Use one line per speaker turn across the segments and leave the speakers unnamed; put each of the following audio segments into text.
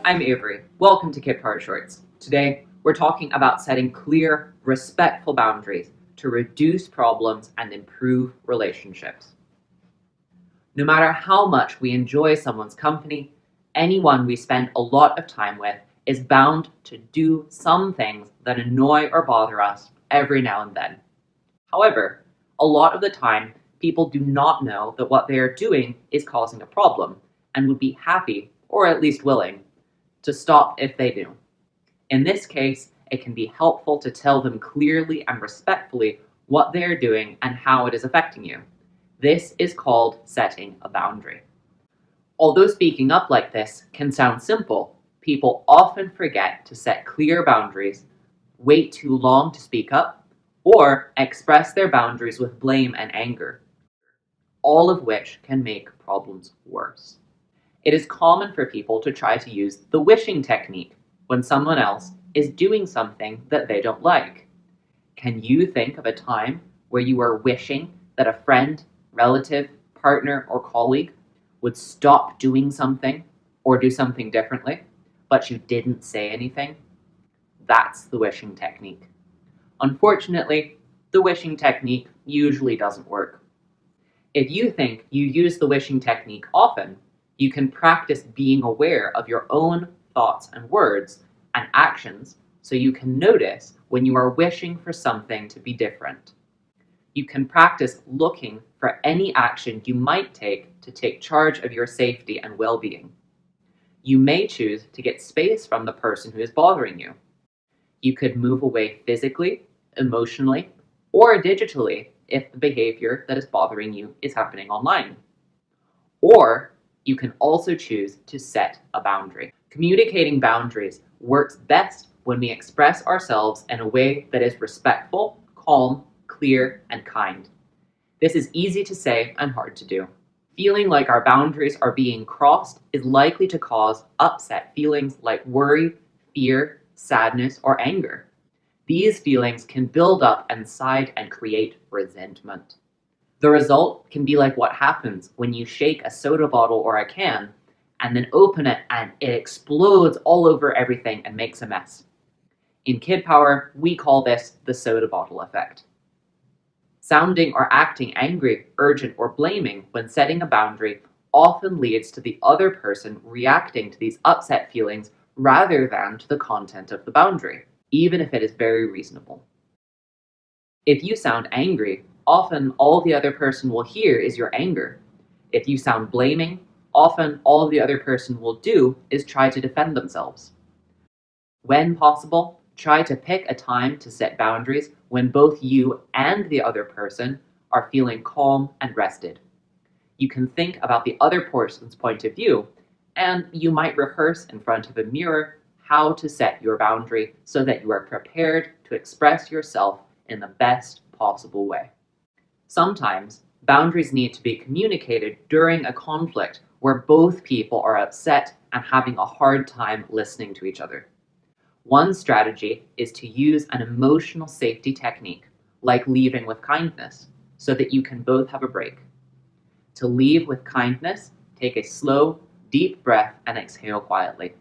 I'm Avery. Welcome to Kidpower Shorts. Today, we're talking about setting clear, respectful boundaries to reduce problems and improve relationships. No matter how much we enjoy someone's company, anyone we spend a lot of time with is bound to do some things that annoy or bother us every now and then. However, a lot of the time, people do not know that what they are doing is causing a problem and would be happy, or at least willing, to stop if they do. In this case, it can be helpful to tell them clearly and respectfully what they are doing and how it is affecting you. This is called setting a boundary. Although speaking up like this can sound simple, people often forget to set clear boundaries, wait too long to speak up, or express their boundaries with blame and anger, all of which can make problems worse. It is common for people to try to use the wishing technique when someone else is doing something that they don't like. Can you think of a time where you were wishing that a friend, relative, partner, or colleague would stop doing something or do something differently, but you didn't say anything? That's the wishing technique. Unfortunately, the wishing technique usually doesn't work. If you think you use the wishing technique often, you can practice being aware of your own thoughts and words and actions so you can notice when you are wishing for something to be different. You can practice looking for any action you might take to take charge of your safety and well-being. You may choose to get space from the person who is bothering you. You could move away physically, emotionally, or digitally if the behavior that is bothering you is happening online. Or you can also choose to set a boundary. Communicating boundaries works best when we express ourselves in a way that is respectful, calm, clear, and kind. This is easy to say and hard to do. Feeling like our boundaries are being crossed is likely to cause upset feelings like worry, fear, sadness, or anger. These feelings can build up inside and create resentment. The result can be like what happens when you shake a soda bottle or a can and then open it and it explodes all over everything and makes a mess. In Kidpower, we call this the soda bottle effect. Sounding or acting angry, urgent, or blaming when setting a boundary often leads to the other person reacting to these upset feelings rather than to the content of the boundary, even if it is very reasonable. If you sound angry, often all the other person will hear is your anger. If you sound blaming, often all the other person will do is try to defend themselves. When possible, try to pick a time to set boundaries when both you and the other person are feeling calm and rested. You can think about the other person's point of view, and you might rehearse in front of a mirror how to set your boundary so that you are prepared to express yourself in the best possible way. Sometimes, boundaries need to be communicated during a conflict where both people are upset and having a hard time listening to each other. One strategy is to use an emotional safety technique, like leaving with kindness, so that you can both have a break. To leave with kindness, take a slow, deep breath and exhale quietly.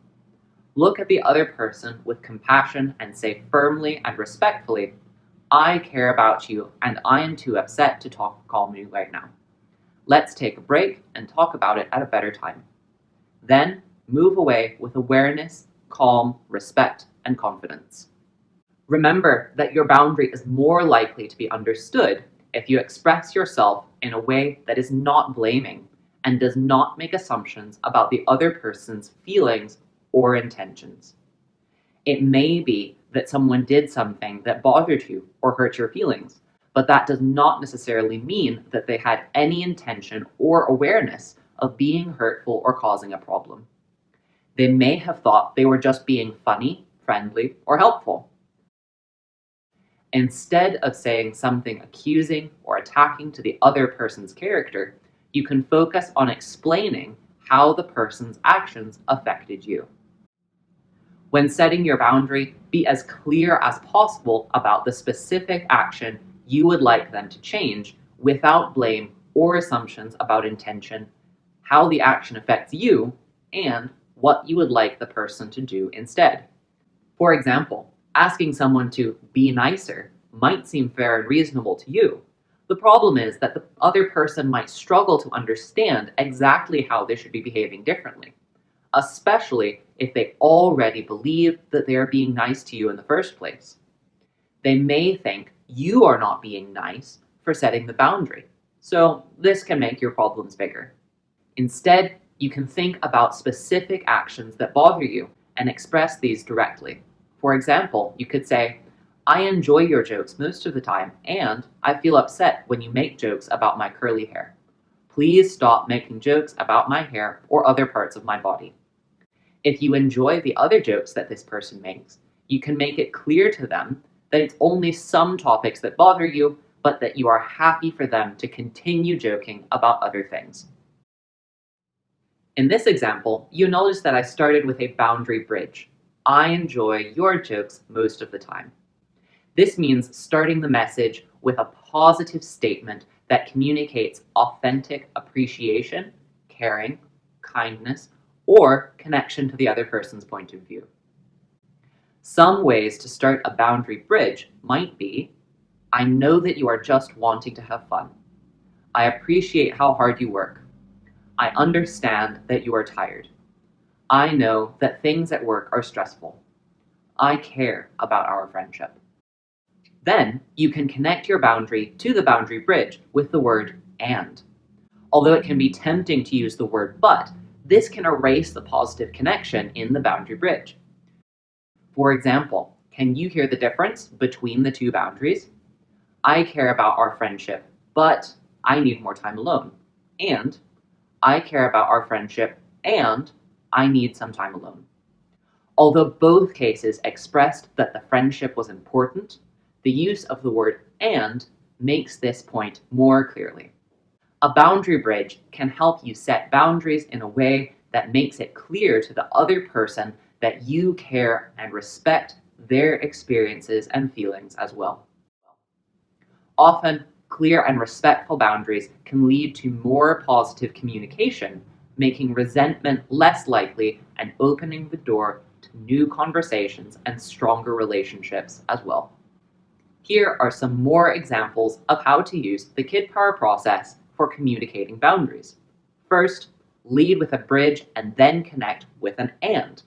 Look at the other person with compassion and say firmly and respectfully, "I care about you and I am too upset to talk calmly right now. Let's take a break and talk about it at a better time." Then move away with awareness, calm, respect, and confidence. Remember that your boundary is more likely to be understood if you express yourself in a way that is not blaming and does not make assumptions about the other person's feelings or intentions. It may be that someone did something that bothered you or hurt your feelings, but that does not necessarily mean that they had any intention or awareness of being hurtful or causing a problem. They may have thought they were just being funny, friendly, or helpful. Instead of saying something accusing or attacking to the other person's character, you can focus on explaining how the person's actions affected you. When setting your boundary, be as clear as possible about the specific action you would like them to change without blame or assumptions about intention, how the action affects you, and what you would like the person to do instead. For example, asking someone to be nicer might seem fair and reasonable to you. The problem is that the other person might struggle to understand exactly how they should be behaving differently, especially if they already believe that they are being nice to you in the first place. They may think you are not being nice for setting the boundary, so this can make your problems bigger. Instead, you can think about specific actions that bother you and express these directly. For example, you could say, I enjoy your jokes most of the time, and I feel upset when you make jokes about my curly hair. Please stop making jokes about my hair or other parts of my body. If you enjoy the other jokes that this person makes, you can make it clear to them that it's only some topics that bother you, but that you are happy for them to continue joking about other things. In this example, you notice that I started with a boundary bridge. I enjoy your jokes most of the time. This means starting the message with a positive statement that communicates authentic appreciation, caring, kindness, or connection to the other person's point of view. Some ways to start a boundary bridge might be, I know that you are just wanting to have fun. I appreciate how hard you work. I understand that you are tired. I know that things at work are stressful. I care about our friendship. Then you can connect your boundary to the boundary bridge with the word and. Although it can be tempting to use the word but, this can erase the positive connection in the boundary bridge. For example, can you hear the difference between the two boundaries? I care about our friendship, but I need more time alone. And I care about our friendship, and I need some time alone. Although both cases expressed that the friendship was important, the use of the word and makes this point more clearly. A boundary bridge can help you set boundaries in a way that makes it clear to the other person that you care and respect their experiences and feelings as well. Often, clear and respectful boundaries can lead to more positive communication, making resentment less likely and opening the door to new conversations and stronger relationships as well. Here are some more examples of how to use the Kidpower process for communicating boundaries. First, lead with a bridge and then connect with an and.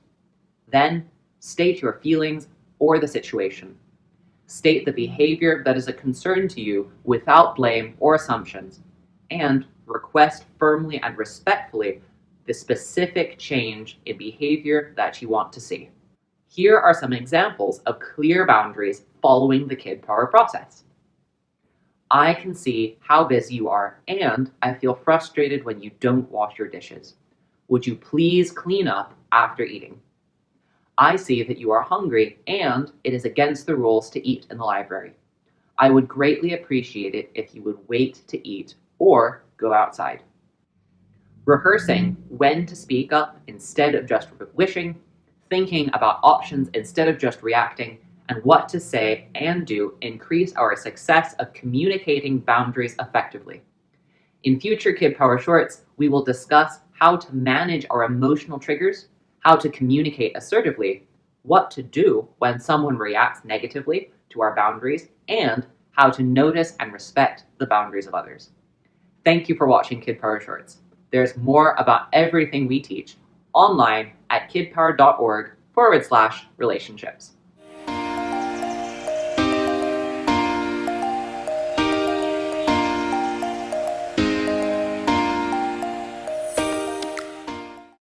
Then, state your feelings or the situation. State the behavior that is a concern to you without blame or assumptions, and request firmly and respectfully the specific change in behavior that you want to see. Here are some examples of clear boundaries following the Kidpower process. I can see how busy you are, and I feel frustrated when you don't wash your dishes. Would you please clean up after eating? I see that you are hungry, and it is against the rules to eat in the library. I would greatly appreciate it if you would wait to eat or go outside. Rehearsing when to speak up instead of just wishing, thinking about options instead of just reacting, and what to say and do increase our success of communicating boundaries effectively. In future Kidpower Shorts, we will discuss how to manage our emotional triggers, how to communicate assertively, what to do when someone reacts negatively to our boundaries, and how to notice and respect the boundaries of others. Thank you for watching Kidpower Shorts. There's more about everything we teach online at kidpower.org/relationships.